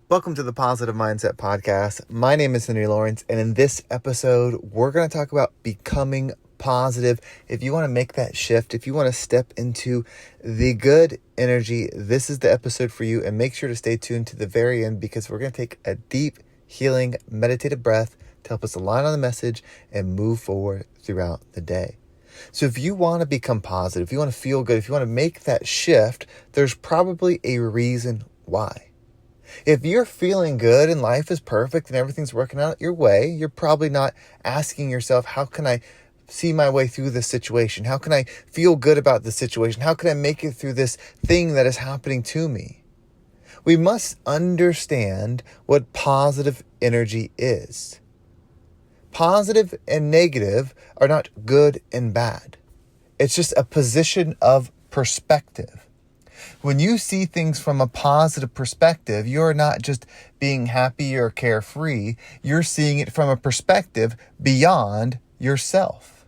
Welcome to the Positive Mindset Podcast. My name is Henry Lawrence, and in this episode, we're going to talk about becoming positive. If you want to make that shift, if you want to step into the good energy, this is the episode for you. And make sure to stay tuned to the very end because we're going to take a deep, healing, meditative breath to help us align on the message and move forward throughout the day. So if you want to become positive, if you want to feel good, if you want to make that shift, there's probably a reason why. If you're feeling good and life is perfect and everything's working out your way, you're probably not asking yourself, how can I see my way through this situation? How can I feel good about this situation? How can I make it through this thing that is happening to me? We must understand what positive energy is. Positive and negative are not good and bad. It's just a position of perspective. When you see things from a positive perspective, you're not just being happy or carefree. You're seeing it from a perspective beyond yourself.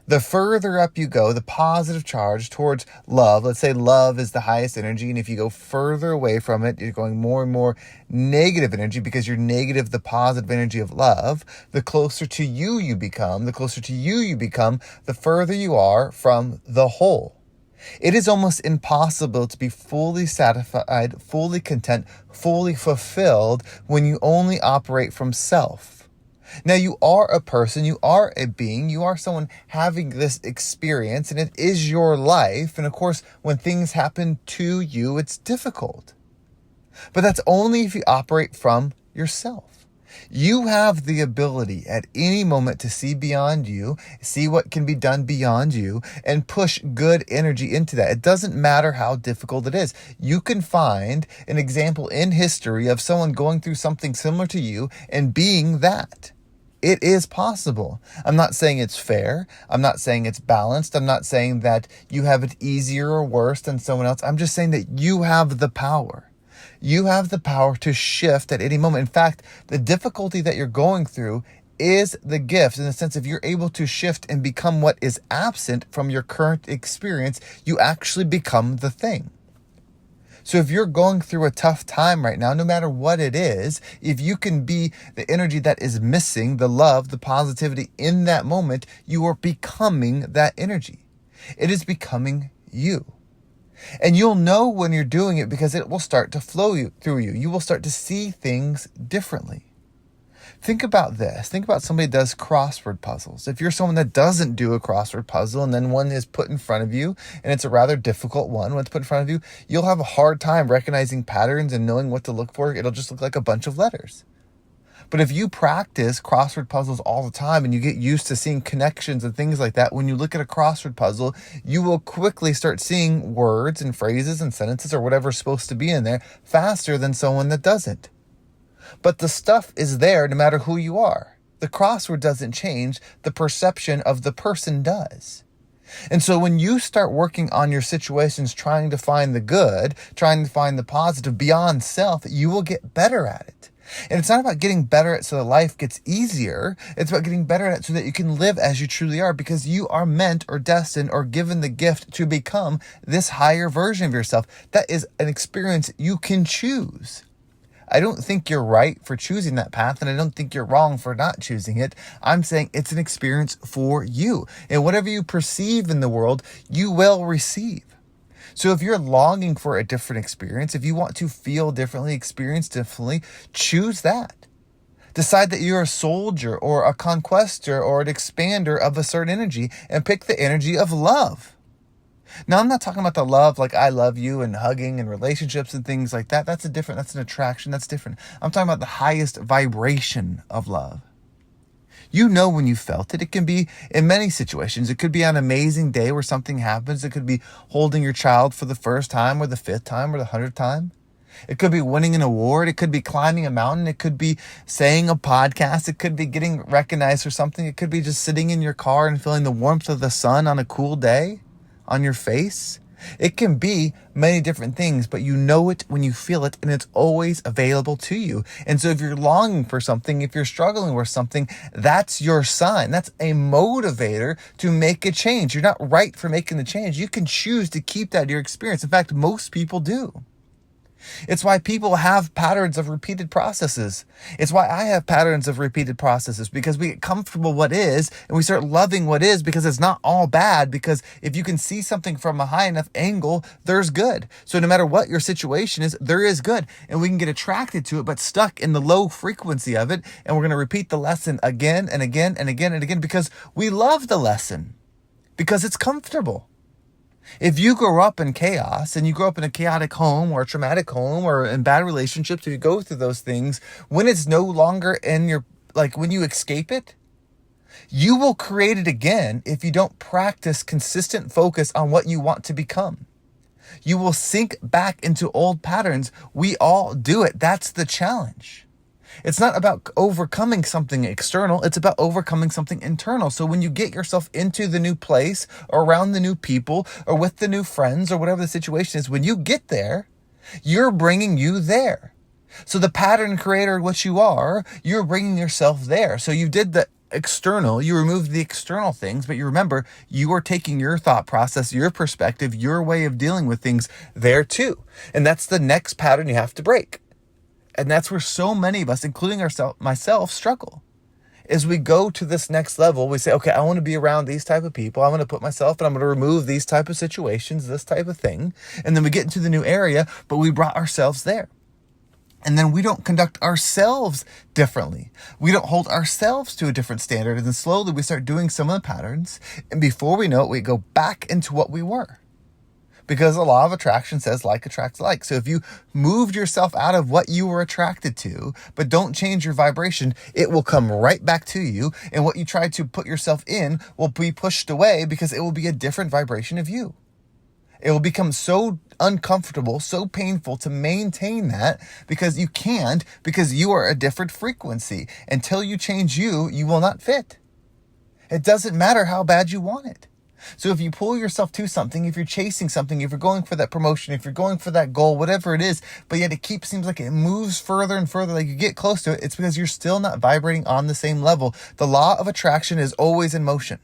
The further up you go, the positive charge towards love, let's say love is the highest energy, and if you go further away from it, you're going more and more negative energy because you're negative the positive energy of love. The closer to you become, the further you are from the whole. It is almost impossible to be fully satisfied, fully content, fully fulfilled when you only operate from self. Now, you are a person, you are a being, you are someone having this experience, and it is your life. And of course, when things happen to you, it's difficult. But that's only if you operate from yourself. You have the ability at any moment to see beyond you, see what can be done beyond you, and push good energy into that. It doesn't matter how difficult it is. You can find an example in history of someone going through something similar to you and being that. It is possible. I'm not saying it's fair. I'm not saying it's balanced. I'm not saying that you have it easier or worse than someone else. I'm just saying that you have the power. You have the power to shift at any moment. In fact, the difficulty that you're going through is the gift in the sense if you're able to shift and become what is absent from your current experience, you actually become the thing. So if you're going through a tough time right now, no matter what it is, if you can be the energy that is missing, the love, the positivity in that moment, you are becoming that energy. It is becoming you. And you'll know when you're doing it because it will start to flow through you. You will start to see things differently. Think about this. Think about somebody that does crossword puzzles. If you're someone that doesn't do a crossword puzzle and then one is put in front of you and it's a rather difficult one when it's put in front of you, you'll have a hard time recognizing patterns and knowing what to look for. It'll just look like a bunch of letters. But if you practice crossword puzzles all the time and you get used to seeing connections and things like that, when you look at a crossword puzzle, you will quickly start seeing words and phrases and sentences or whatever's supposed to be in there faster than someone that doesn't. But the stuff is there no matter who you are. The crossword doesn't change. The perception of the person does. And so when you start working on your situations, trying to find the good, trying to find the positive beyond self, you will get better at it. And it's not about getting better at it so that life gets easier. It's about getting better at it so that you can live as you truly are because you are meant or destined or given the gift to become this higher version of yourself. That is an experience you can choose. I don't think you're right for choosing that path, and I don't think you're wrong for not choosing it. I'm saying it's an experience for you. And whatever you perceive in the world, you will receive. So if you're longing for a different experience, if you want to feel differently, experience differently, choose that. Decide that you're a soldier or a conquestor or an expander of a certain energy and pick the energy of love. Now, I'm not talking about the love like I love you and hugging and relationships and things like that. That's an attraction. That's different. I'm talking about the highest vibration of love. You know when you felt it. It can be in many situations. It could be on an amazing day where something happens. It could be holding your child for the first time or the 5th time or the 100th time. It could be winning an award. It could be climbing a mountain. It could be saying a podcast. It could be getting recognized for something. It could be just sitting in your car and feeling the warmth of the sun on a cool day on your face. It can be many different things, but you know it when you feel it, and it's always available to you. And so if you're longing for something, if you're struggling with something, that's your sign. That's a motivator to make a change. You're not right for making the change. You can choose to keep that your experience. In fact, most people do. It's why people have patterns of repeated processes. It's why I have patterns of repeated processes, because we get comfortable what is and we start loving what is, because it's not all bad. Because if you can see something from a high enough angle, there's good. So no matter what your situation is, there is good. And we can get attracted to it, but stuck in the low frequency of it. And we're going to repeat the lesson again and again and again and again because we love the lesson, because it's comfortable. If you grow up in chaos and you grow up in a chaotic home or a traumatic home or in bad relationships, if you go through those things, when it's no longer in your, like when you escape it, you will create it again if you don't practice consistent focus on what you want to become. You will sink back into old patterns. We all do it. That's the challenge. It's not about overcoming something external. It's about overcoming something internal. So when you get yourself into the new place or around the new people or with the new friends or whatever the situation is, when you get there, you're bringing you there. So the pattern creator, what you are, you're bringing yourself there. So you did the external, you removed the external things, but you remember you are taking your thought process, your perspective, your way of dealing with things there too. And that's the next pattern you have to break. And that's where so many of us, including myself, struggle. As we go to this next level, we say, okay, I want to be around these type of people. I want to put myself and I'm going to remove these type of situations, this type of thing. And then we get into the new area, but we brought ourselves there. And then we don't conduct ourselves differently. We don't hold ourselves to a different standard. And then slowly we start doing some of the patterns. And before we know it, we go back into what we were. Because the law of attraction says like attracts like. So if you moved yourself out of what you were attracted to, but don't change your vibration, it will come right back to you. And what you tried to put yourself in will be pushed away because it will be a different vibration of you. It will become so uncomfortable, so painful to maintain that because you can't, because you are a different frequency. Until you change you, you will not fit. It doesn't matter how bad you want it. So if you pull yourself to something, if you're chasing something, if you're going for that promotion, if you're going for that goal, whatever it is, but yet seems like it moves further and further, like you get close to it, it's because you're still not vibrating on the same level. The law of attraction is always in motion.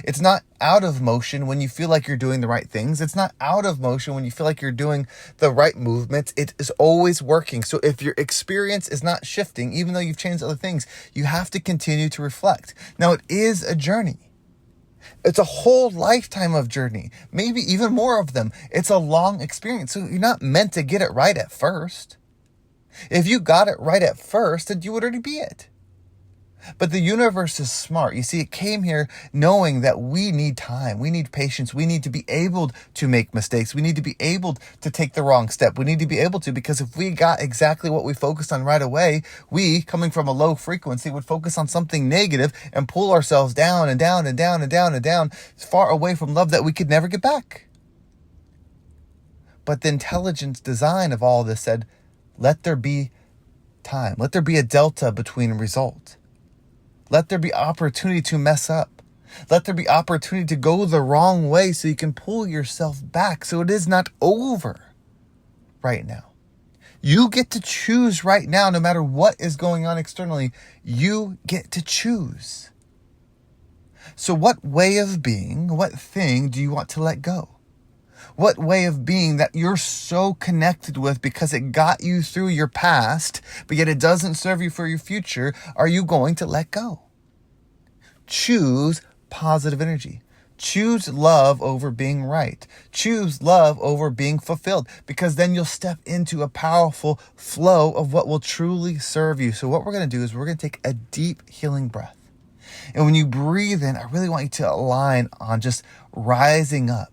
It's not out of motion when you feel like you're doing the right things. It's not out of motion when you feel like you're doing the right movements. It is always working. So if your experience is not shifting, even though you've changed other things, you have to continue to reflect. Now, it is a journey. It's a whole lifetime of journey, maybe even more of them. It's a long experience. So you're not meant to get it right at first. If you got it right at first, then you would already be it. But the universe is smart. You see, it came here knowing that we need time. We need patience. We need to be able to make mistakes. We need to be able to take the wrong step. We need to be able to, because if we got exactly what we focused on right away, we, coming from a low frequency, would focus on something negative and pull ourselves down and down and down and down and down, far away from love that we could never get back. But the intelligence design of all this said, let there be time. Let there be a delta between result. Let there be opportunity to mess up. Let there be opportunity to go the wrong way so you can pull yourself back. So it is not over right now. You get to choose right now, no matter what is going on externally. You get to choose. So what way of being, what thing do you want to let go? What way of being that you're so connected with because it got you through your past, but yet it doesn't serve you for your future, are you going to let go? Choose positive energy. Choose love over being right. Choose love over being fulfilled, because then you'll step into a powerful flow of what will truly serve you. So what we're going to do is we're going to take a deep healing breath. And when you breathe in, I really want you to align on just rising up.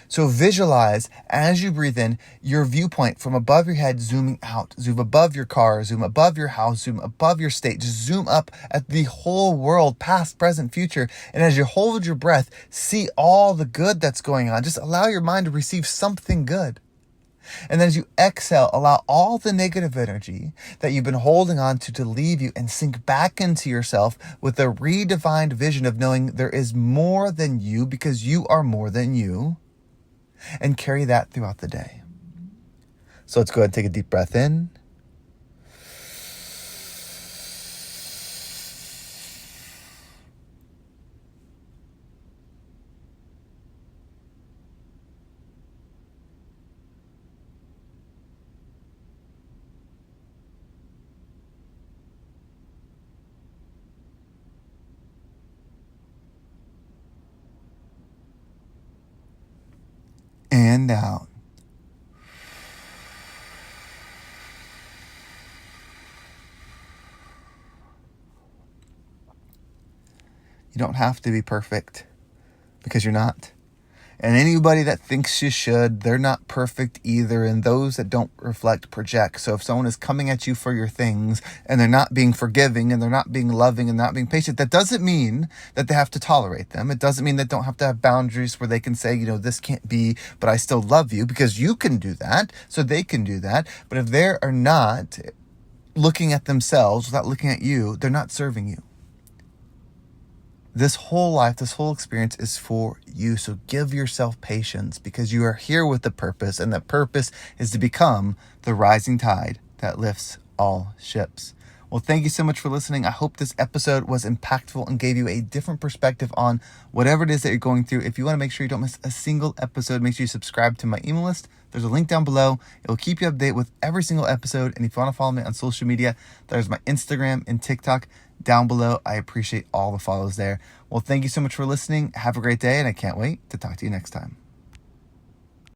So visualize as you breathe in your viewpoint from above your head, zooming out. Zoom above your car, zoom above your house, zoom above your state. Just zoom up at the whole world, past, present, future. And as you hold your breath, see all the good that's going on. Just allow your mind to receive something good. And then as you exhale, allow all the negative energy that you've been holding on to leave you and sink back into yourself with a redefined vision of knowing there is more than you, because you are more than you. And carry that throughout the day. So let's go ahead and take a deep breath in. and out. You don't have to be perfect because you're not. And anybody that thinks you should, they're not perfect either. And those that don't reflect project. So if someone is coming at you for your things and they're not being forgiving and they're not being loving and not being patient, that doesn't mean that they have to tolerate them. It doesn't mean they don't have to have boundaries where they can say, this can't be, but I still love you, because you can do that. So they can do that. But if they are not looking at themselves without looking at you, they're not serving you. This whole life, this whole experience is for you. So give yourself patience, because you are here with a purpose, and that purpose is to become the rising tide that lifts all ships. Well, thank you so much for listening. I hope this episode was impactful and gave you a different perspective on whatever it is that you're going through. If you want to make sure you don't miss a single episode, make sure you subscribe to my email list. There's a link down below. It will keep you updated with every single episode. And if you want to follow me on social media, there's my Instagram and TikTok down below. I appreciate all the follows there. Well, thank you so much for listening. Have a great day, and I can't wait to talk to you next time.